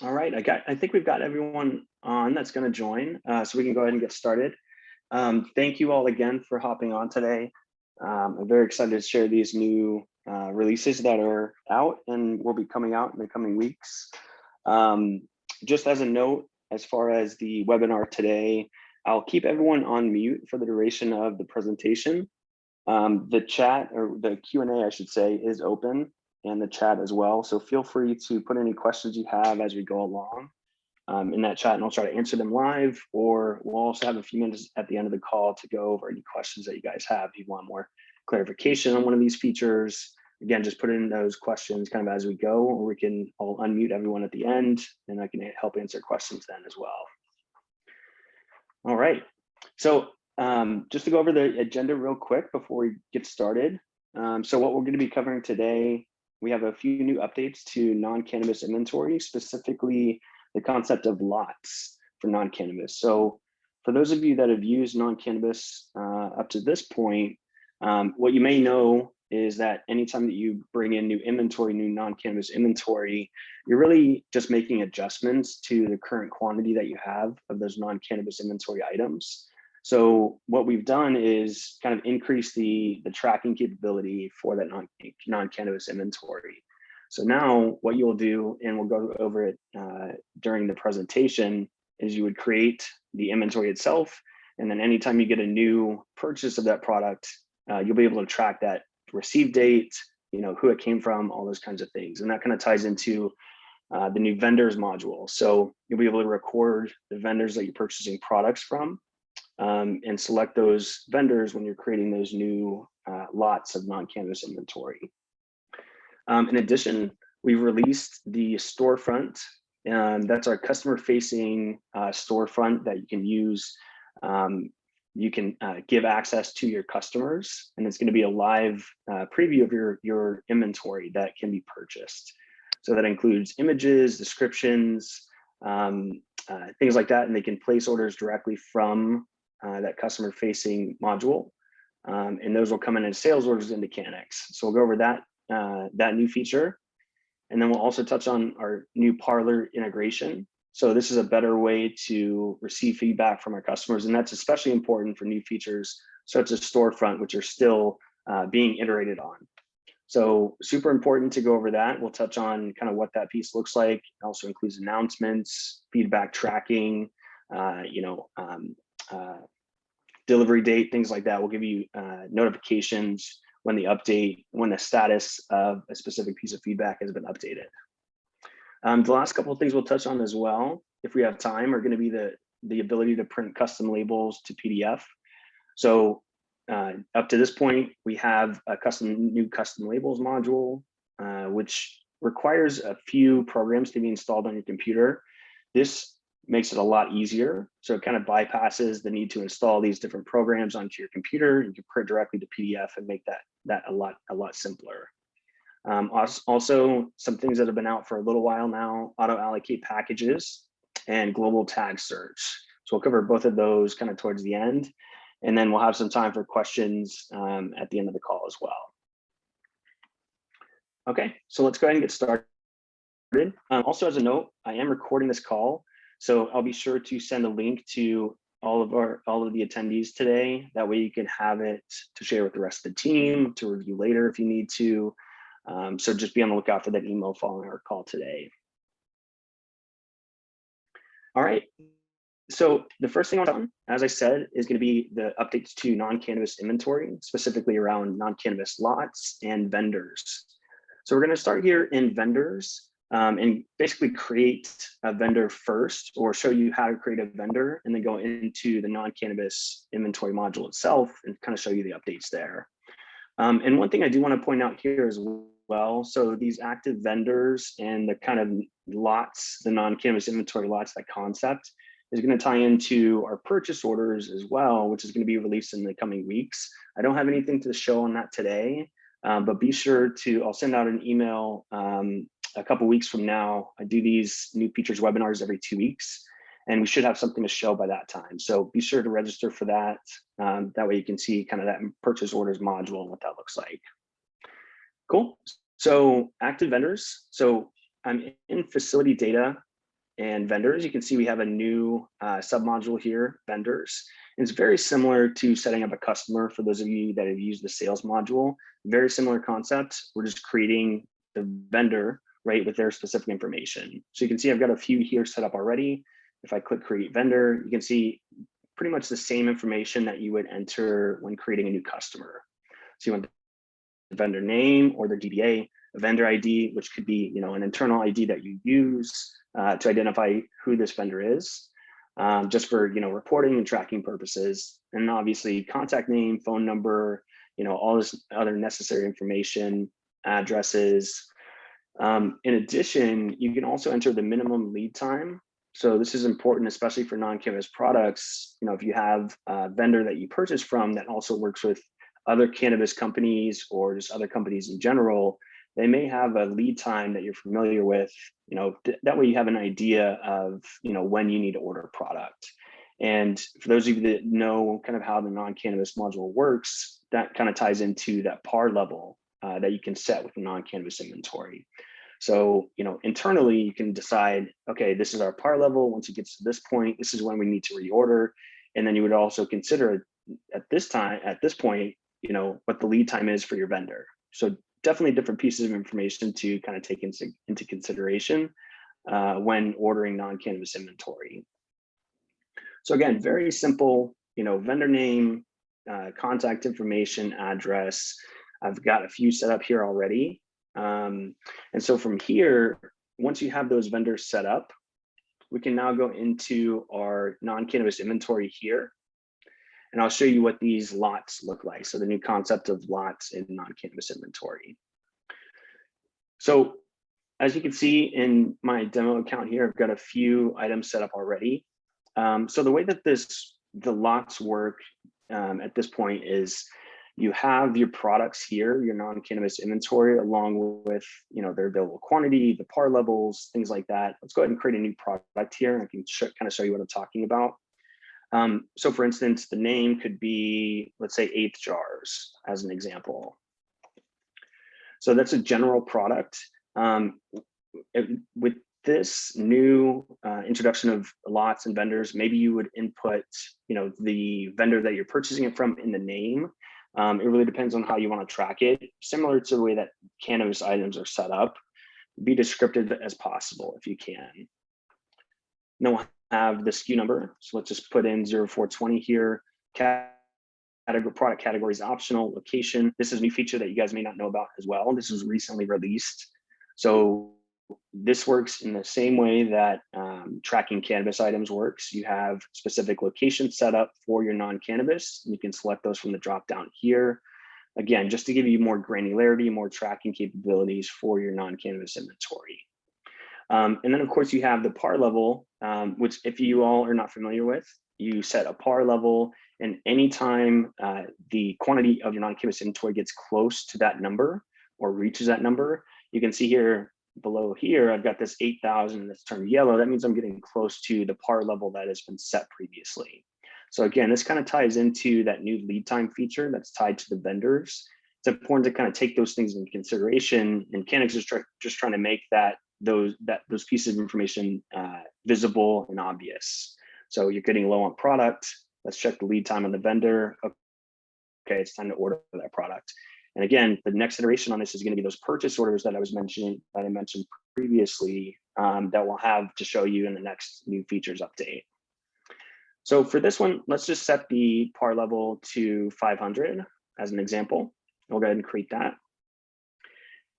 All right, I think we've got everyone on that's going to join, so we can go ahead and get started. Thank you all again for hopping on today. I'm very excited to share these new releases that are out and will be coming out in the coming weeks. Just as a note, as far as the webinar today, I'll keep everyone on mute for the duration of the presentation. The chat, or the Q&A I should say, is open, and the chat as well. So feel free to put any questions you have as we go along in that chat, and I'll try to answer them live, or we'll also have a few minutes at the end of the call to go over any questions that you guys have. If you want more clarification on one of these features, again, just put in those questions kind of as we go, or we can all unmute everyone at the end and I can help answer questions then as well. All right, so just to go over the agenda real quick before we get started. So what we're going to be covering today, we have a few new updates to non-cannabis inventory, specifically the concept of lots for non-cannabis. So for those of you that have used non-cannabis up to this point, what you may know is that anytime that you bring in new inventory, new non-cannabis inventory, you're really just making adjustments to the current quantity that you have of those non-cannabis inventory items. So what we've done is kind of increase the tracking capability for that non-cannabis inventory. So now what you'll do, and we'll go over it during the presentation, is you would create the inventory itself. And then anytime you get a new purchase of that product, you'll be able to track that receive date, who it came from, all those kinds of things. And that kind of ties into the new vendors module. So you'll be able to record the vendors that you're purchasing products from, and select those vendors when you're creating those new lots of non-cannabis inventory. In addition, we've released the Storefront, and that's our customer-facing storefront that you can use. You can give access to your customers, and it's going to be a live preview of your inventory that can be purchased. So that includes images, descriptions, things like that, and they can place orders directly from that customer-facing module, and those will come in as sales orders into Canix. So we'll go over that new feature, and then we'll also touch on our new Parlor integration. So this is a better way to receive feedback from our customers, and that's especially important for new features such as Storefront, which are still being iterated on. So super important to go over that. We'll touch on kind of what that piece looks like. It also includes announcements, feedback tracking, delivery date, things like that. We'll give you notifications when the status of a specific piece of feedback has been updated. The last couple of things we'll touch on as well, if we have time, are going to be the ability to print custom labels to PDF. So up to this point, we have a new custom labels module, which requires a few programs to be installed on your computer. This makes it a lot easier. So it kind of bypasses the need to install these different programs onto your computer. You can print directly to PDF and make that a lot simpler. Also, some things that have been out for a little while now: auto-allocate packages and global tag search. So we'll cover both of those kind of towards the end, and then we'll have some time for questions at the end of the call as well. Okay, so let's go ahead and get started. Also, as a note, I am recording this call, so I'll be sure to send a link to all of the attendees today. That way you can have it to share with the rest of the team to review later if you need to. So just be on the lookout for that email following our call today. All right, so the first thing on, as I said, is going to be the updates to non-cannabis inventory, specifically around non-cannabis lots and vendors. So we're going to start here in vendors and basically create a vendor first, or show you how to create a vendor, and then go into the non-cannabis inventory module itself and kind of show you the updates there. And one thing I do want to point out here as well, so these active vendors and the kind of lots, the non-cannabis inventory lots, that concept is going to tie into our purchase orders as well, which is going to be released in the coming weeks. I don't have anything to show on that today, but be sure to, I'll send out an email a couple weeks from now. I do these new features webinars every 2 weeks, and we should have something to show by that time. So be sure to register for that. That way you can see kind of that purchase orders module and what that looks like. Cool. So active vendors. So I'm in facility data and vendors, you can see we have a new submodule here, vendors. And it's very similar to setting up a customer for those of you that have used the sales module. Very similar concept. We're just creating the vendor, right, with their specific information. So you can see I've got a few here set up already. If I click create vendor, you can see pretty much the same information that you would enter when creating a new customer. So you want the vendor name or their DBA, a vendor ID, which could be, an internal ID that you use to identify who this vendor is, just for, reporting and tracking purposes. And obviously contact name, phone number, all this other necessary information, addresses. In addition, you can also enter the minimum lead time. So this is important, especially for non-cannabis products. If you have a vendor that you purchase from that also works with other cannabis companies or just other companies in general, they may have a lead time that you're familiar with. That way you have an idea of, when you need to order a product. And for those of you that know kind of how the non-cannabis module works, that kind of ties into that par level that you can set with the non-cannabis inventory. So, internally you can decide, okay, this is our par level. Once it gets to this point, this is when we need to reorder. And then you would also consider at this point, what the lead time is for your vendor. So definitely different pieces of information to kind of take into consideration when ordering non-cannabis inventory. So again, very simple, vendor name, contact information, address. I've got a few set up here already. And so from here, once you have those vendors set up, we can now go into our non-cannabis inventory here. And I'll show you what these lots look like. So the new concept of lots in non-cannabis inventory. So as you can see in my demo account here, I've got a few items set up already. So the way that the lots work at this point is you have your products here, your non-cannabis inventory, along with their available quantity, the par levels, things like that. Let's go ahead and create a new product here. And I can kind of show you what I'm talking about. So for instance, the name could be, let's say 8th jars as an example. So that's a general product. With this new introduction of lots and vendors, maybe you would input, the vendor that you're purchasing it from in the name. It really depends on how you want to track it. Similar to the way that cannabis items are set up, be descriptive as possible if you can. Then we'll have the SKU number. So let's just put in 0420 here. Product categories optional, location. This is a new feature that you guys may not know about as well. This was recently released. So this works in the same way that tracking cannabis items works. You have specific locations set up for your non-cannabis. You can select those from the drop down here. Again, just to give you more granularity, more tracking capabilities for your non-cannabis inventory. And then of course you have the par level, which if you all are not familiar with, you set a par level, and anytime the quantity of your non-cannabis inventory gets close to that number or reaches that number, you can see here below here, I've got this 8,000 that's turned yellow. That means I'm getting close to the par level that has been set previously. So again, this kind of ties into that new lead time feature that's tied to the vendors. It's important to kind of take those things into consideration, and Canix is just trying to make those pieces of information visible and obvious. So you're getting low on product. Let's check the lead time on the vendor. Okay, it's time to order that product. And again, the next iteration on this is going to be those purchase orders that I mentioned previously that we'll have to show you in the next new features update. So for this one, let's just set the par level to 500 as an example. We'll go ahead and create that.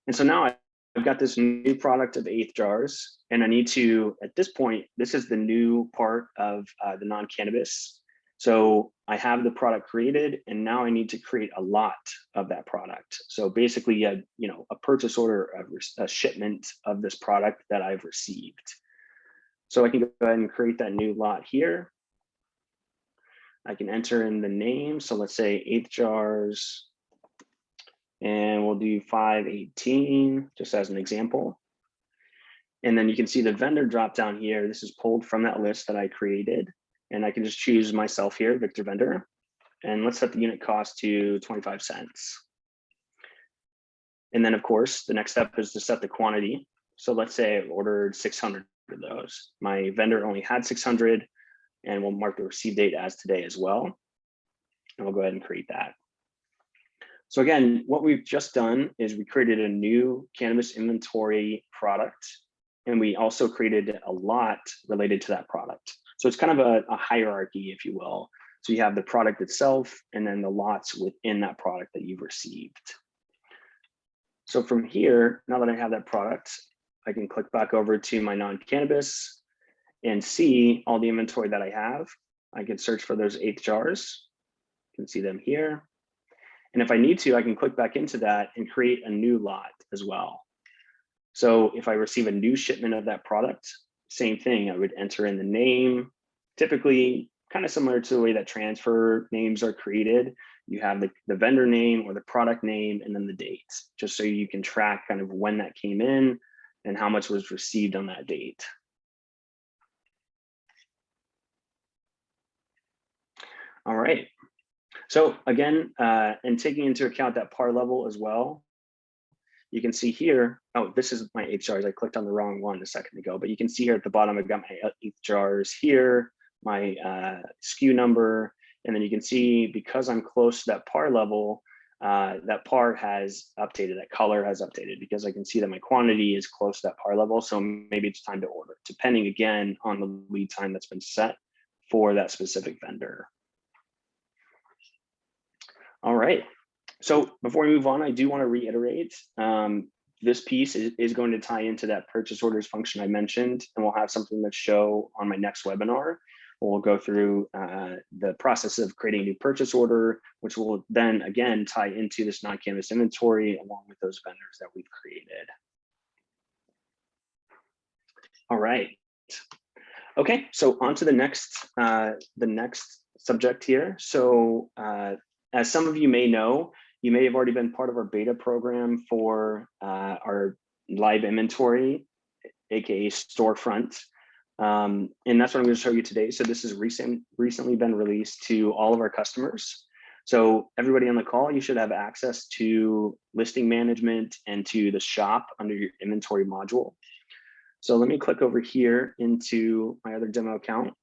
And so now I've got this new product of 8th jars, and I need to, at this point, this is the new part of the non-cannabis. So I have the product created, and now I need to create a lot of that product. So basically, a purchase order, a shipment of this product that I've received. So I can go ahead and create that new lot here. I can enter in the name. So let's say 8th jars, and we'll do 518 just as an example. And then you can see the vendor drop down here. This is pulled from that list that I created. And I can just choose myself here, Victor Vendor. And let's set the unit cost to 25 cents. And then of course, the next step is to set the quantity. So let's say I ordered 600 those. My vendor only had 600, and we'll mark the receive date as today as well. And we'll go ahead and create that. So again, what we've just done is we created a new cannabis inventory product, and we also created a lot related to that product. So it's kind of a hierarchy, if you will. So you have the product itself, and then the lots within that product that you've received. So from here, now that I have that product, I can click back over to my non-cannabis and see all the inventory that I have. I can search for those 8 jars. You can see them here. And if I need to, I can click back into that and create a new lot as well. So if I receive a new shipment of that product, same thing, I would enter in the name. Typically, kind of similar to the way that transfer names are created. You have the vendor name or the product name and then the date, just so you can track kind of when that came in and how much was received on that date. All right. So again, and taking into account that par level as well, you can see here, oh, this is my 8 jars. I clicked on the wrong one a second ago, but you can see here at the bottom, I've got my 8 jars here, my SKU number, and then you can see because I'm close to that par level, that par has updated, that color has updated because I can see that my quantity is close to that par level. So maybe it's time to order, depending again on the lead time that's been set for that specific vendor. All right. So before we move on, I do want to reiterate, this piece is going to tie into that purchase orders function I mentioned, and we'll have something to show on my next webinar. We'll go through the process of creating a new purchase order, which will then again tie into this non-cannabis inventory along with those vendors that we've created. All right. Okay, so on to the next subject here. So as some of you may know, you may have already been part of our beta program for our live inventory, aka Storefront. And that's what I'm going to show you today. So this has recently been released to all of our customers. So everybody on the call, you should have access to listing management and to the shop under your inventory module. So let me click over here into my other demo account.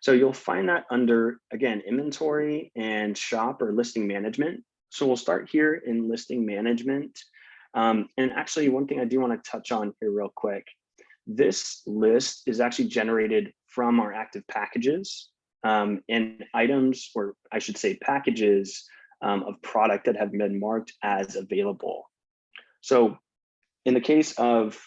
So you'll find that under, again, inventory and shop or listing management. So we'll start here in listing management. And actually one thing I do want to touch on here real quick. This list is actually generated from our active packages and items, or I should say packages of product that have been marked as available. So in the case of,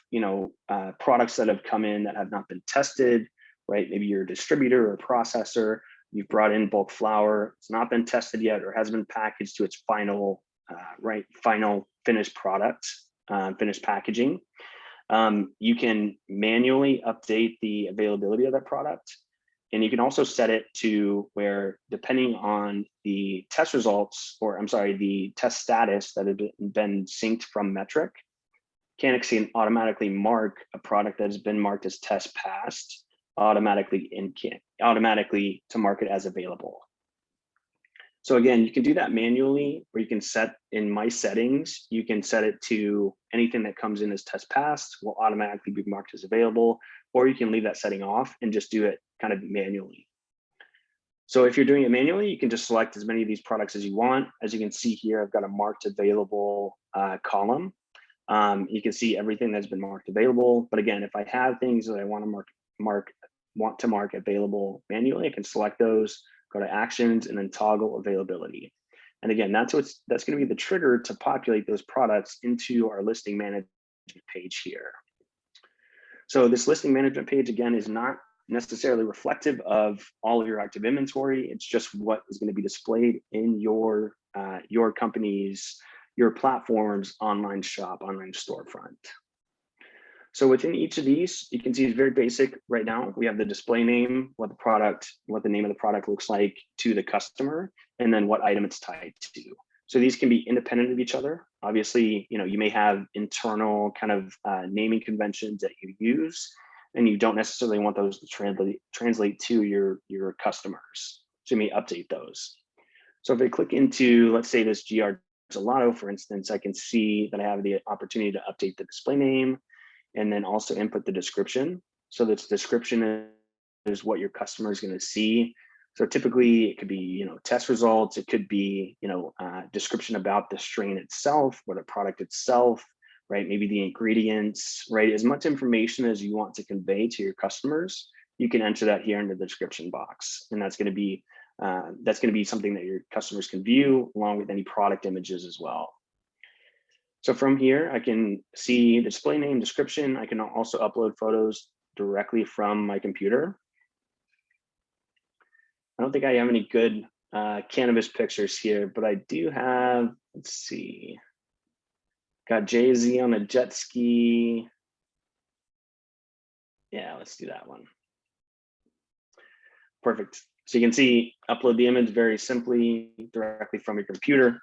products that have come in that have not been tested, right? Maybe you're a distributor or a processor, you've brought in bulk flower, it's not been tested yet or hasn't been packaged to its final, final finished product, finished packaging. You can manually update the availability of that product. And you can also set it to where, depending on the test results, or I'm sorry, the test status that had been synced from Metric, Canix can automatically mark a product that has been marked as test passed automatically to mark it as available. So again, you can do that manually, or you can set in my settings, you can set it to anything that comes in as test passed will automatically be marked as available, or you can leave that setting off and just do it kind of manually. So if you're doing it manually, you can just select as many of these products as you want. As you can see here, I've got a marked available column. You can see everything that's been marked available. But again, if I have things that I want to mark available manually, I can select those, go to actions, and then toggle availability. And again, that's going to be the trigger to populate those products into our listing management page here. So this listing management page, again, is not necessarily reflective of all of your active inventory. It's just what is going to be displayed in your company's, your platform's online shop, online storefront. So within each of these, you can see it's very basic right now. We have the display name, what the name of the product looks like to the customer, and then what item it's tied to. So these can be independent of each other. Obviously, you may have internal kind of naming conventions that you use, and you don't necessarily want those to translate to your customers. So you may update those. So if I click into, let's say this GR Gelato, for instance, I can see that I have the opportunity to update the display name, and then also input the description. So this description is what your customer is going to see. So typically it could be, test results. It could be, description about the strain itself, or the product itself, right? Maybe the ingredients, right? As much information as you want to convey to your customers, you can enter that here in the description box. And that's going to be something that your customers can view along with any product images as well. So from here, I can see display name, description. I can also upload photos directly from my computer. I don't think I have any good cannabis pictures here, but I do have, let's see, got Jay-Z on a jet ski. Yeah, let's do that one. Perfect. So you can see, upload the image very simply directly from your computer.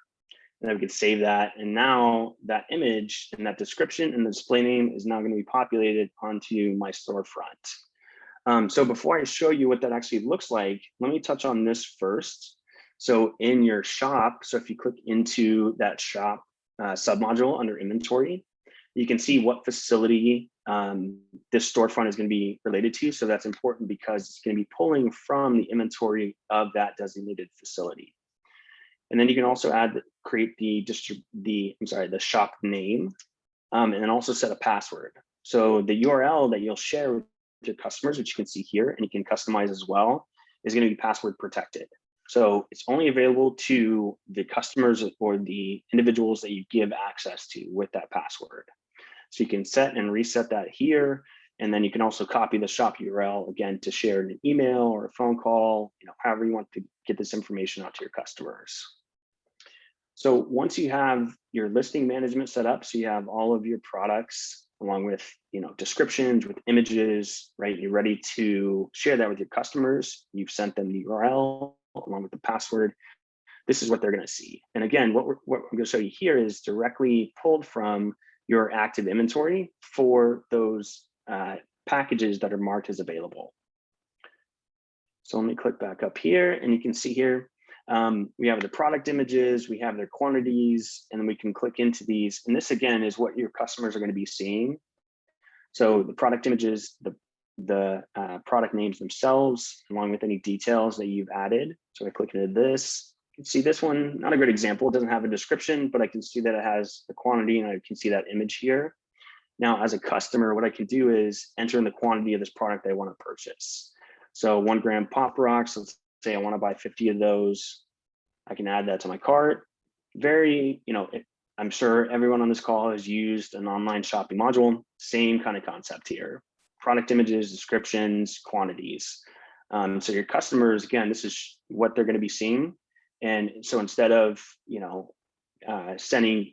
And then we can save that. And now that image and that description and the display name is now going to be populated onto my storefront. So before I show you what that actually looks like, let me touch on this first. So in your shop, so if you click into that shop submodule under inventory, you can see what facility this storefront is going to be related to. So that's important because it's going to be pulling from the inventory of that designated facility. And then you can also create the shop name, and then also set a password. So the URL that you'll share with your customers, which you can see here, and you can customize as well, is going to be password protected. So it's only available to the customers or the individuals that you give access to with that password. So you can set and reset that here. And then you can also copy the shop URL again to share in an email or a phone call, however you want to get this information out to your customers. So once you have your listing management set up, so you have all of your products along with descriptions with images, right? You're ready to share that with your customers. You've sent them the URL along with the password. This is what they're going to see. And again, what I'm going to show you here is directly pulled from your active inventory for those packages that are marked as available. So let me click back up here, and you can see here, we have the product images, we have their quantities, and then we can click into these. And this again is what your customers are going to be seeing. So the product images, the product names themselves, along with any details that you've added. So I click into this. You can see this one, not a good example. It doesn't have a description, but I can see that it has the quantity, and I can see that image here. Now, as a customer, what I can do is enter in the quantity of this product I want to purchase. So 1 gram Pop Rocks, let's say I want to buy 50 of those. I can add that to my cart. I'm sure everyone on this call has used an online shopping module. Same kind of concept here. Product images, descriptions, quantities. So your customers, again, this is what they're going to be seeing. And so instead of, sending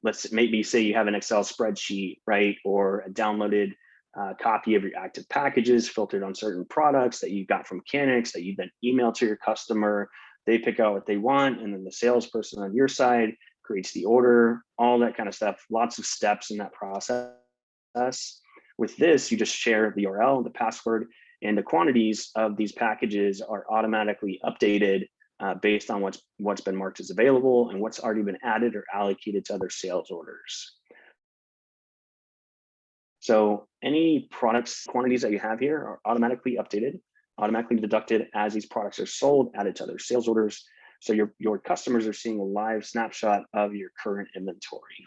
let's maybe say you have an Excel spreadsheet, right? Or a downloaded copy of your active packages filtered on certain products that you got from Canix that you then email to your customer. They pick out what they want, and then the salesperson on your side creates the order, all that kind of stuff. Lots of steps in that process. With this, you just share the URL, the password, and the quantities of these packages are automatically updated based on what's been marked as available and what's already been added or allocated to other sales orders. So any products quantities that you have here are automatically updated, automatically deducted as these products are sold, added to other sales orders. So your customers are seeing a live snapshot of your current inventory.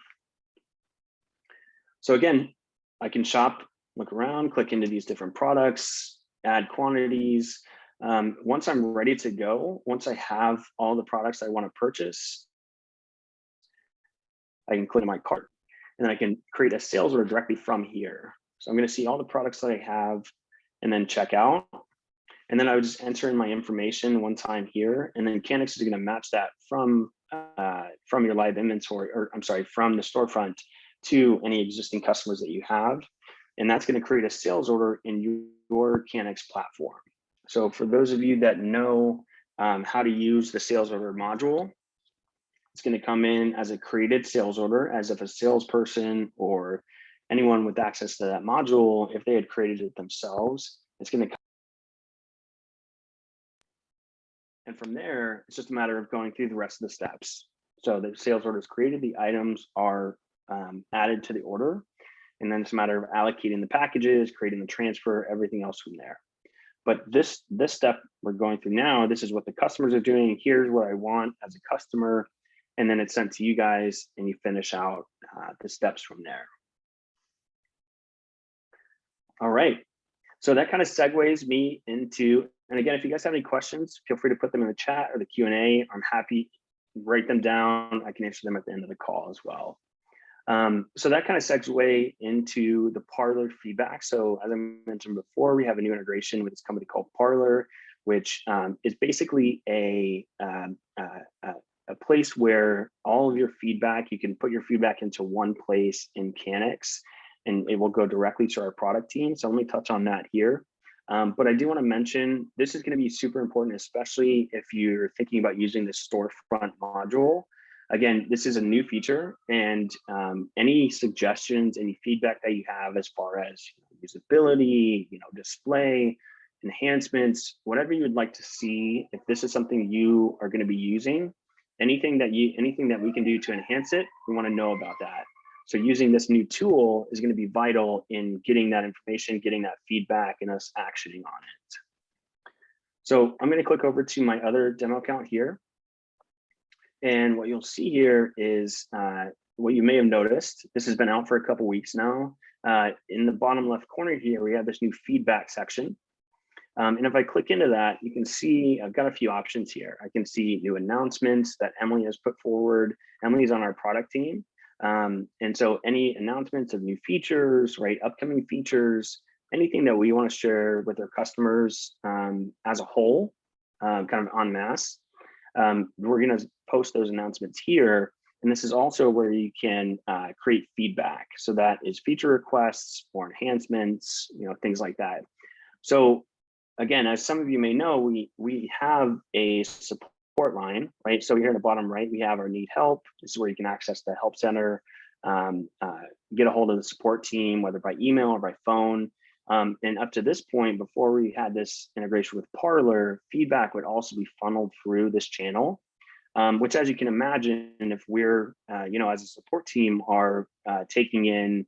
So again, I can shop, look around, click into these different products, add quantities. Once I'm ready to go, once I have all the products I want to purchase, I can click in my cart, and then I can create a sales order directly from here. So I'm going to see all the products that I have and then check out. And then I would just enter in my information one time here, and then Canix is going to match that from your live inventory, or I'm sorry, from the storefront to any existing customers that you have. And that's going to create a sales order in your Canix platform. So for those of you that know how to use the sales order module, it's going to come in as a created sales order, as if a salesperson or anyone with access to that module, if they had created it themselves, it's going to. And from there, it's just a matter of going through the rest of the steps. So the sales order is created, the items are added to the order. And then it's a matter of allocating the packages, creating the transfer, everything else from there. But this step we're going through now, this is what the customers are doing. Here's what I want as a customer. And then it's sent to you guys and you finish out the steps from there. All right. So that kind of segues me into, and again, if you guys have any questions, feel free to put them in the chat or the Q&A. I'm happy to write them down. I can answer them at the end of the call as well. So that kind of segues into the Parler feedback. So as I mentioned before, we have a new integration with this company called Parler, which is basically a place where all of your feedback, you can put your feedback into one place in Canix, and it will go directly to our product team. So let me touch on that here. But I do want to mention, this is going to be super important, especially if you're thinking about using the Storefront module. Again, this is a new feature, and any suggestions, any feedback that you have as far as usability, display, enhancements, whatever you would like to see, if this is something you are going to be using, anything that we can do to enhance it, we want to know about that. So using this new tool is going to be vital in getting that information, getting that feedback, and us actioning on it. So I'm going to click over to my other demo account here. And what you'll see here is what you may have noticed. This has been out for a couple weeks now. In the bottom left corner here, we have this new feedback section. And if I click into that, you can see I've got a few options here. I can see new announcements that Emily has put forward. Emily's on our product team. And so any announcements of new features, right, upcoming features, anything that we want to share with our customers as a whole, kind of en masse, we're going to post those announcements here. And this is also where you can create feedback. So that is feature requests or enhancements, things like that. So again, as some of you may know, we have a support line, right? So here in the bottom right, we have our need help. This is where you can access the help center, get a hold of the support team, whether by email or by phone. And up to this point, before we had this integration with Parler, feedback would also be funneled through this channel, which, as you can imagine, if we're, as a support team are taking in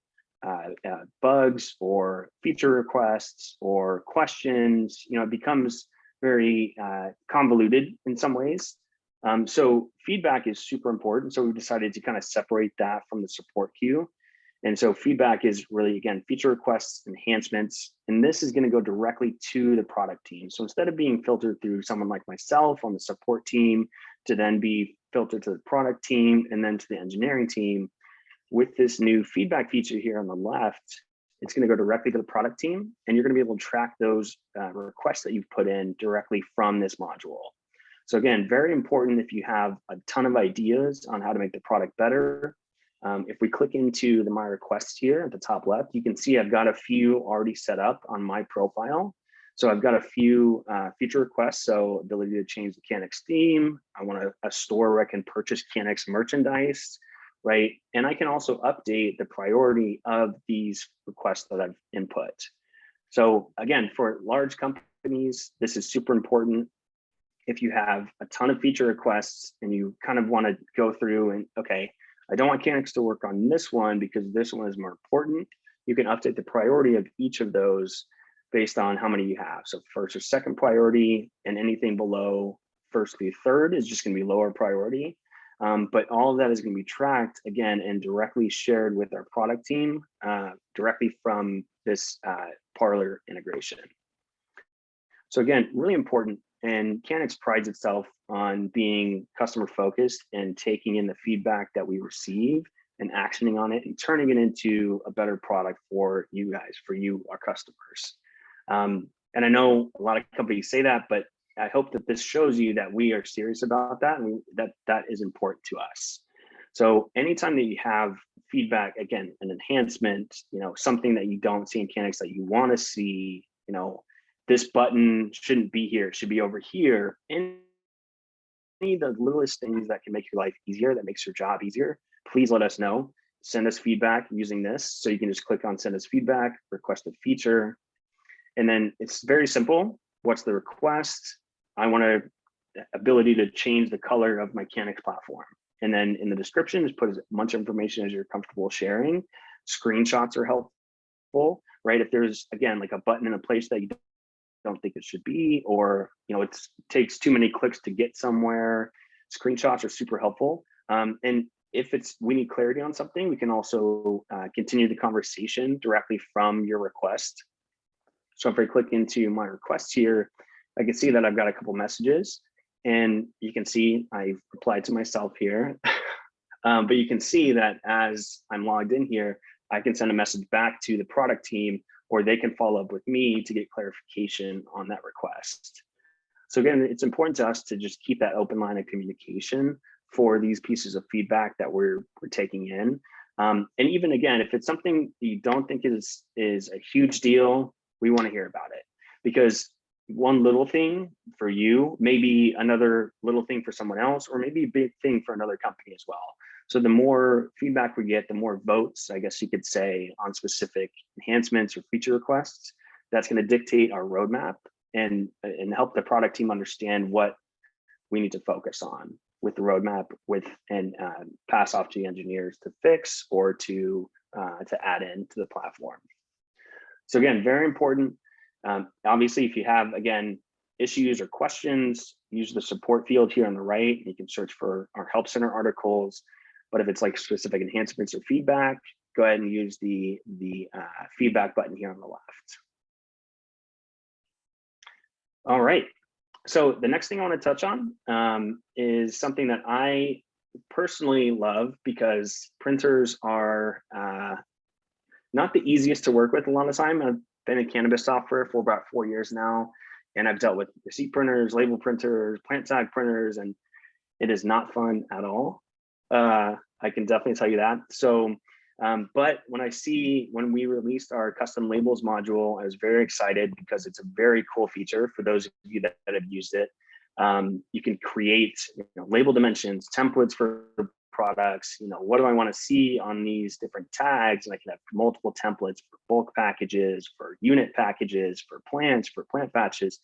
bugs or feature requests or questions, it becomes very convoluted in some ways. So feedback is super important. So we decided to kind of separate that from the support queue. And so feedback is really, again, feature requests, enhancements, and this is going to go directly to the product team. So instead of being filtered through someone like myself on the support team to then be filtered to the product team and then to the engineering team, with this new feedback feature here on the left, it's going to go directly to the product team, and you're going to be able to track those requests that you've put in directly from this module. So again, very important if you have a ton of ideas on how to make the product better. If we click into my requests here at the top left, you can see I've got a few already set up on my profile. So I've got a few feature requests. So ability to change the Canix theme. I want a store where I can purchase Canix merchandise, right? And I can also update the priority of these requests that I've input. So again, for large companies, this is super important. If you have a ton of feature requests and you kind of want to go through and, okay, I don't want Canix to work on this one because this one is more important, you can update the priority of each of those based on how many you have. So first or second priority, and anything below first through third is just going to be lower priority. But all of that is going to be tracked again and directly shared with our product team directly from this Parler integration. So again, really important. And Canix prides itself on being customer focused and taking in the feedback that we receive and actioning on it and turning it into a better product for you guys, for you, our customers. And I know a lot of companies say that, but I hope that this shows you that we are serious about that and that is important to us. So anytime that you have feedback, again, an enhancement, something that you don't see in Canix that you want to see, this button shouldn't be here, it should be over here. Any of the littlest things that can make your life easier, that makes your job easier, please let us know. Send us feedback using this. So you can just click on send us feedback, request a feature. And then it's very simple. What's the request? I want the ability to change the color of my Canix platform. And then in the description, just put as much information as you're comfortable sharing screenshots are helpful, right? If there's, again, like a button in a place that you don't think it should be, or it takes too many clicks to get somewhere, screenshots are super helpful. And if we need clarity on something, we can also continue the conversation directly from your request. So if I click into my request here, I can see that I've got a couple messages, and you can see I've replied to myself here. But you can see that as I'm logged in here, I can send a message back to the product team, or they can follow up with me to get clarification on that request. So again, it's important to us to just keep that open line of communication for these pieces of feedback that we're taking in. And even again, if it's something you don't think is a huge deal, we want to hear about it, because one little thing for you may be another little thing for someone else, or maybe a big thing for another company as well. So the more feedback we get, the more votes, I guess you could say, on specific enhancements or feature requests, that's going to dictate our roadmap and help the product team understand what we need to focus on with the roadmap, and pass off to the engineers to fix or to add into the platform. So again, very important. Obviously, if you have, again, issues or questions, use the support field here on the right. You can search for our Help Center articles. But if it's like specific enhancements or feedback, go ahead and use the feedback button here on the left. All right. So the next thing I want to touch on is something that I personally love, because printers are not the easiest to work with a lot of time. I've been in cannabis software for about 4 years now, and I've dealt with receipt printers, label printers, plant tag printers, and it is not fun at all. I can definitely tell you that. So, but when we released our custom labels module, I was very excited because it's a very cool feature for those of you that have used it. You can create label dimensions, templates for products. What do I want to see on these different tags? And I can have multiple templates for bulk packages, for unit packages, for plants, for plant batches.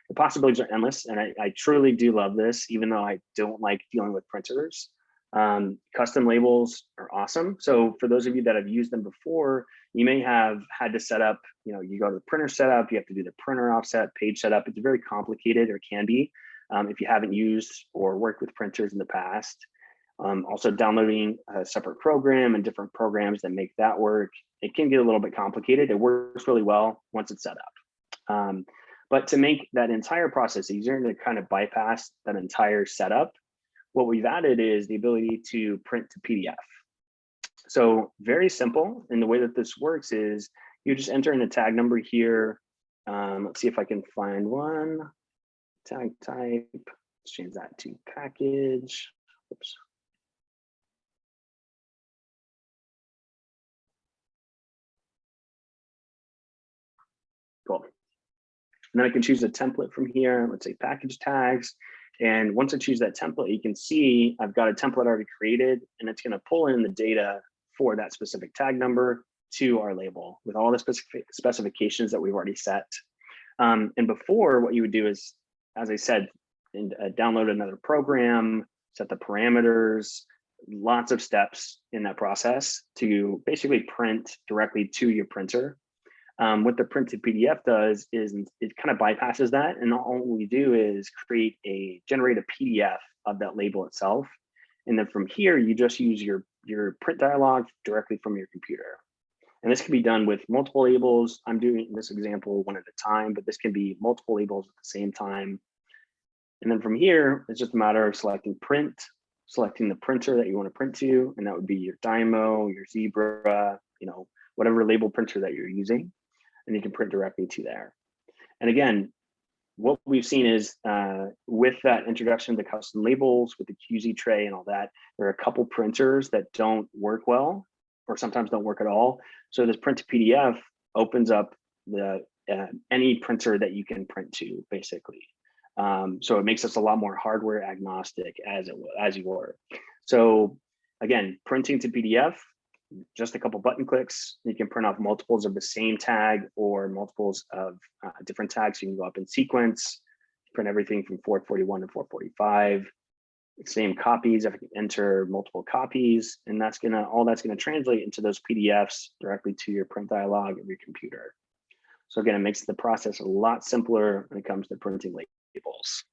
The possibilities are endless, and I truly do love this, even though I don't like dealing with printers. Custom labels are awesome. So for those of you that have used them before, you may have had to set up, you go to the printer setup, you have to do the printer offset, page setup. It's very complicated, or can be, if you haven't used or worked with printers in the past. Also downloading a separate program and different programs that make that work, it can get a little bit complicated. It works really well once it's set up. But to make that entire process easier and to kind of bypass that entire setup, what we've added is the ability to print to PDF. So very simple. And the way that this works is you just enter in a tag number here. Let's see if I can find one. Tag type, let's change that to package. Oops. Cool. And then I can choose a template from here. Let's say package tags. And once I choose that template, you can see I've got a template already created, and it's going to pull in the data for that specific tag number to our label with all the specific specifications that we've already set. And before, what you would do is, as I said, download another program, set the parameters, lots of steps in that process to basically print directly to your printer. What the print to PDF does is it kind of bypasses that, and all we do is generate a PDF of that label itself, and then from here you just use your print dialog directly from your computer. And this can be done with multiple labels. I'm doing this example one at a time, but this can be multiple labels at the same time. And then from here, it's just a matter of selecting print, selecting the printer that you want to print to, and that would be your Dymo, your Zebra, whatever label printer that you're using. And you can print directly to there. And again, what we've seen is with that introduction to custom labels, with the QZ tray and all that, there are a couple printers that don't work well, or sometimes don't work at all. So this print to PDF opens up any printer that you can print to, basically. So it makes us a lot more hardware agnostic as you were. So again, printing to PDF, just a couple button clicks, you can print off multiples of the same tag or multiples of different tags. You can go up in sequence, print everything from 441 to 445. same copies, if I can enter multiple copies, and all that's gonna translate into those PDFs directly to your print dialog of your computer. So again, it makes the process a lot simpler when it comes to printing labels.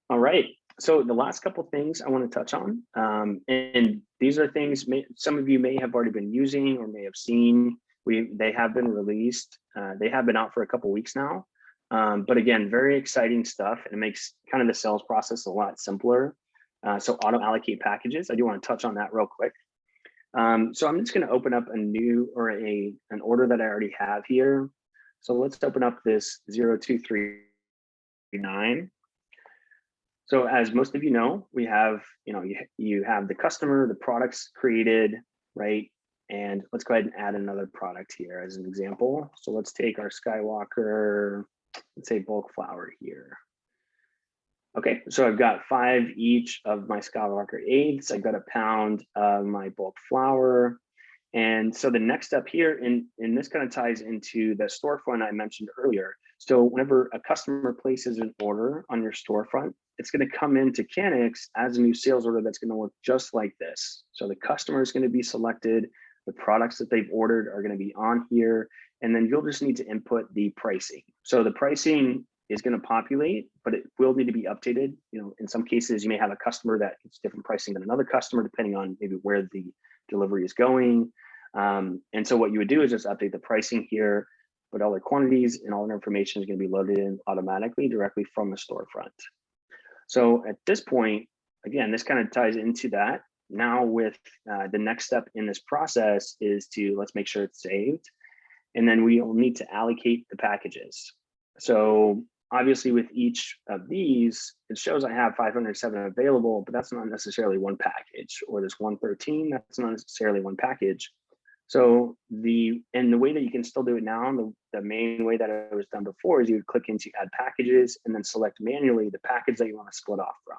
All right, so the last couple things I want to touch on, and these are things some of you may have already been using or may have seen. They have been released. They have been out for a couple weeks now. But again, very exciting stuff, and it makes kind of the sales process a lot simpler. So auto-allocate packages, I do want to touch on that real quick. So I'm just going to open up a new or an order that I already have here. So let's open up this 0239. So as most of you know, we have, you have the customer, the products created, right? And let's go ahead and add another product here as an example. So let's take our Skywalker, let's say bulk flower here. Okay, so I've got 5 each of my Skywalker 8s. I've got a pound of my bulk flower. And so the next step here, and this kind of ties into the storefront I mentioned earlier. So whenever a customer places an order on your storefront, it's going to come into Canix as a new sales order that's going to look just like this. So the customer is going to be selected, the products that they've ordered are going to be on here, and then you'll just need to input the pricing. So the pricing is going to populate, but it will need to be updated. In some cases, you may have a customer that gets different pricing than another customer, depending on maybe where the delivery is going. And so what you would do is just update the pricing here, but all the quantities and all the information is going to be loaded in automatically directly from the storefront. So at this point, again, this kind of ties into that. Now with the next step in this process is let's make sure it's saved. And then we will need to allocate the packages. So obviously with each of these, it shows I have 507 available, but that's not necessarily one package, or this 113, that's not necessarily one package. So the way that you can still do it now, the main way that it was done before is you would click into add packages and then select manually the package that you want to split off from.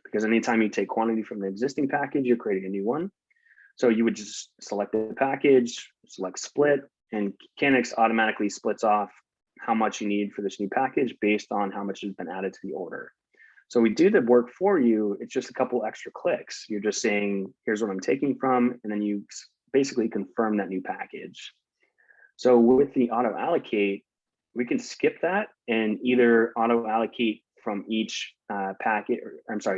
Because anytime you take quantity from the existing package, you're creating a new one. So you would just select the package, select split, and Canix automatically splits off how much you need for this new package based on how much has been added to the order. So we do the work for you. It's just a couple extra clicks. You're just saying, here's what I'm taking from, and then you basically confirm that new package. So with the auto allocate, we can skip that and either auto allocate from each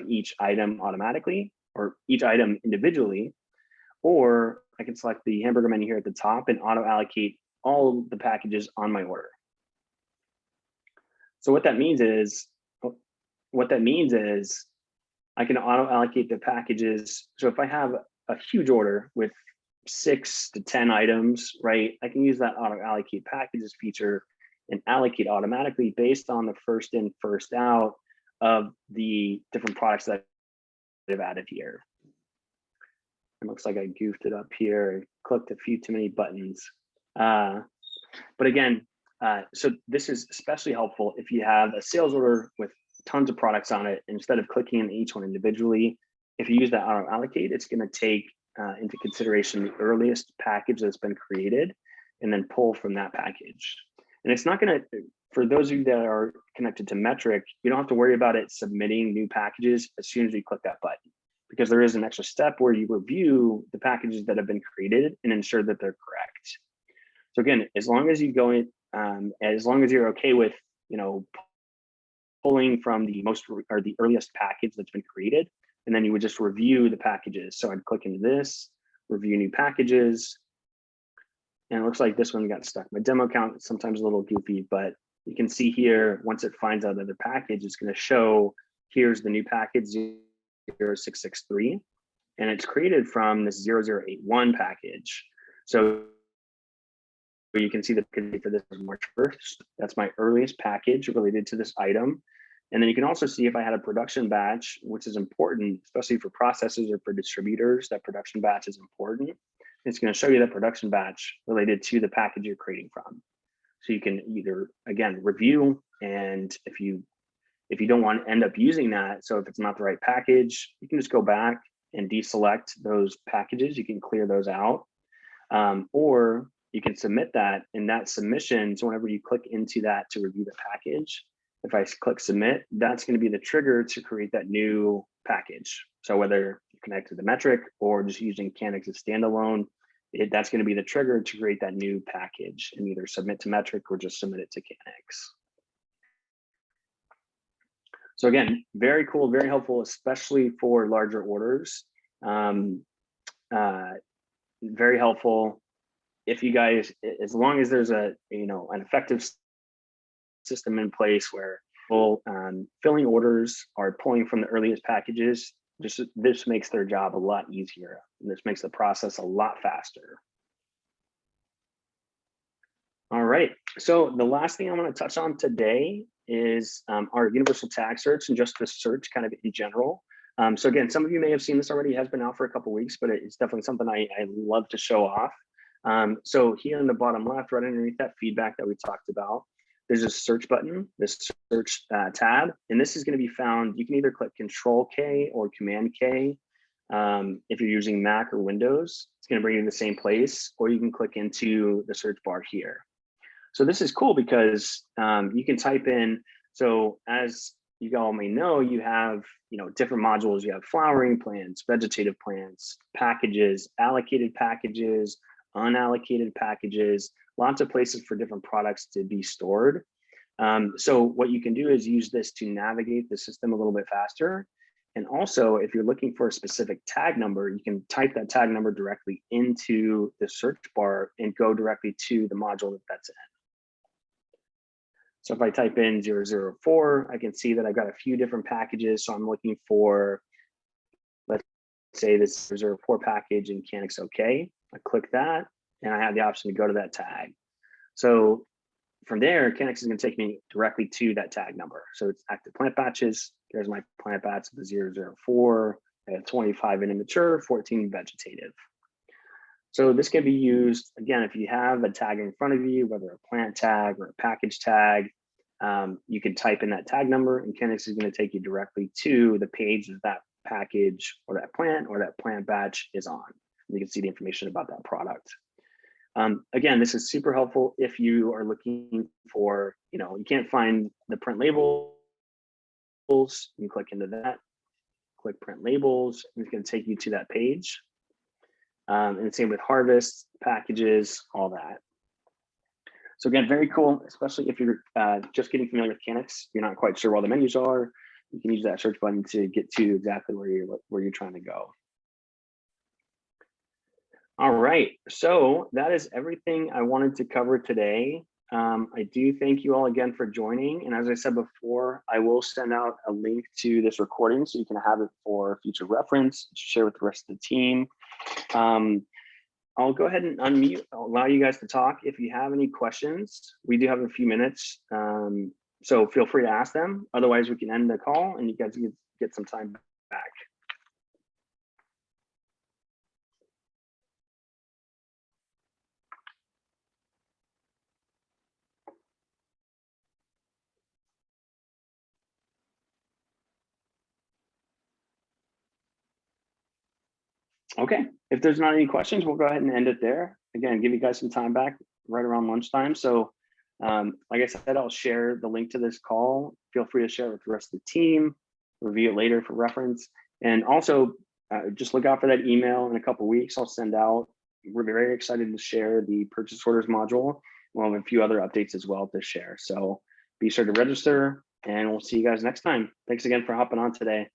each item automatically, or each item individually, or I can select the hamburger menu here at the top and auto allocate all the packages on my order. So what that means is I can auto allocate the packages. So if I have a huge order with 6 to 10 items, right, I can use that auto allocate packages feature and allocate automatically based on the first in, first out of the different products that I've added here. It looks like I goofed it up here. I clicked a few too many buttons. But again, so this is especially helpful if you have a sales order with tons of products on it. Instead of clicking in each one individually, if you use that auto allocate, it's going to take into consideration the earliest package that's been created and then pull from that package. And it's not going to, for those of you that are connected to Metric, you don't have to worry about it submitting new packages as soon as you click that button, because there is an extra step where you review the packages that have been created and ensure that they're correct. So again, as long as you go in, as long as you're okay with, pulling from the earliest package that's been created, and then you would just review the packages. So I'd click into this, review new packages, and it looks like this one got stuck. My demo count is sometimes a little goofy, but you can see here, once it finds out another package, it's going to show, here's the new package 0663, and it's created from this 0081 package. So you can see the package for this was March 1st. That's my earliest package related to this item. And then you can also see if I had a production batch, which is important, especially for processors or for distributors, that production batch is important. It's going to show you that production batch related to the package you're creating from. So you can either, again, review, and if you don't want to end up using that, so if it's not the right package, you can just go back and deselect those packages. You can clear those out, or you can submit that in that submission. So whenever you click into that to review the package, If I click submit, that's going to be the trigger to create that new package. So whether you're connected to Metric or just using Canix as standalone, that's going to be the trigger to create that new package and either submit to Metric or just submit it to Canix. So again, very cool, very helpful, especially for larger orders. Very helpful. If you guys, as long as there's an effective system in place where filling orders are pulling from the earliest packages, this makes their job a lot easier. And this makes the process a lot faster. All right, so the last thing I want to touch on today is our universal tag search and just the search kind of in general. So again, some of you may have seen this already. It has been out for a couple of weeks, but it's definitely something I love to show off. So here in the bottom left, right underneath that feedback that we talked about, there's a search button, this search tab, and this is going to be found. You can either click Control K or Command K. If you're using Mac or Windows, it's going to bring you to the same place, or you can click into the search bar here. So this is cool because you can type in, so as you all may know, you have different modules. You have flowering plants, vegetative plants, packages, allocated packages, unallocated packages, lots of places for different products to be stored. So what you can do is use this to navigate the system a little bit faster. And also, if you're looking for a specific tag number, you can type that tag number directly into the search bar and go directly to the module that's in. So if I type in 004, I can see that I've got a few different packages. So I'm looking for, let's say this 004 package in Canix OK. I click that and I have the option to go to that tag. So from there, Canix is going to take me directly to that tag number. So it's active plant batches. There's my plant batch of the 004. I have 25 in immature, 14 vegetative. So this can be used, again, if you have a tag in front of you, whether a plant tag or a package tag, you can type in that tag number and Canix is going to take you directly to the page that that package or that plant batch is on. You can see the information about that product. Again, this is super helpful if you are looking for, you can't find the print labels, you can click into that, click print labels, and it's going to take you to that page. And same with harvest, packages, all that. So again, very cool, especially if you're just getting familiar with Canix, you're not quite sure where all the menus are, you can use that search button to get to exactly where you're trying to go. All right, so that is everything I wanted to cover today. I do thank you all again for joining. And as I said before, I will send out a link to this recording so you can have it for future reference, share with the rest of the team. I'll go ahead and unmute, I'll allow you guys to talk. If you have any questions, we do have a few minutes. So feel free to ask them. Otherwise, we can end the call and you guys can get some time back. Okay, if there's not any questions, we'll go ahead and end it there. Again, give you guys some time back right around lunchtime. So like I said, I'll share the link to this call. Feel free to share it with the rest of the team, review it later for reference. And also just look out for that email in a couple of weeks. I'll send out, we're very excited to share the purchase orders module. We'll have a few other updates as well to share. So be sure to register and we'll see you guys next time. Thanks again for hopping on today.